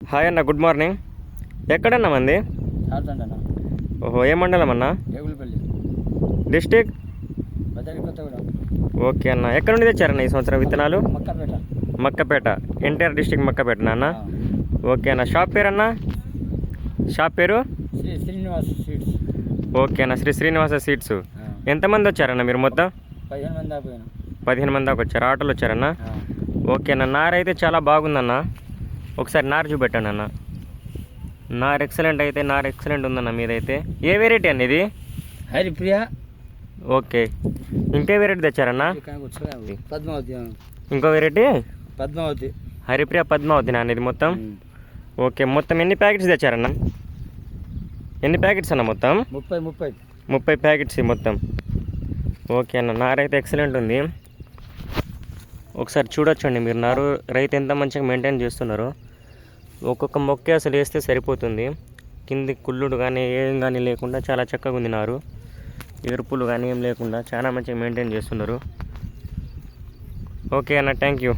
Hi అన్న, good morning. ఎక్కడన్నా మంది? ఓహో, ఏ మండలం అన్న? డిస్టిక్? ఓకే అన్న, ఎక్కడ నుండి తెచ్చారన్న ఈ సంవత్సరం విత్తనాలు? మక్కపేట, ఎన్టీఆర్ డిస్టిక్ మక్కపేట అన్న. ఓకే అన్న, షాప్ పేరు అన్న? షాప్ పేరు? ఓకే అన్న, శ్రీ శ్రీనివాస సీడ్స్. ఎంతమంది వచ్చారన్న మీరు మొత్తం? 15 మంది దాకా వచ్చారు. ఆటోలు వచ్చారన్న. ఓకే అన్న, నార అయితే చాలా బాగుందన్న. ఒకసారి నారు చూపెట్టండి అన్న. నార్ ఎక్సలెంట్ ఉందన్న మీదైతే. ఏ వెరైటీ అన్న ఇది? హరిప్రియ. ఓకే, ఇంకే వెరైటీ తెచ్చారన్న? పద్మావతి. ఇంకో వెరైటీ పద్మావతి. హరిప్రియ పద్మావతి నాన్న ఇది మొత్తం. ఓకే, మొత్తం ఎన్ని ప్యాకెట్స్ తెచ్చారన్న? ఎన్ని ప్యాకెట్స్ అన్న మొత్తం? 30 ప్యాకెట్స్ మొత్తం. ఓకే అన్న, నారైతే ఎక్సలెంట్ ఉంది. ఒకసారి చూడొచ్చండి మీరు నారు. రైతు ఎంత మంచిగా మెయింటైన్ చేస్తున్నారు. ఒక్కొక్క మొక్కే అసలు వేస్తే సరిపోతుంది. కింది కుళ్ళుడు కానీ ఏం కానీ లేకుండా చాలా చక్కగా ఉంది నారు. ఎరుపులు కానీ ఏం లేకుండా చాలా మంచిగా మెయింటైన్ చేస్తున్నారు. ఓకే అన్న, థ్యాంక్ యూ.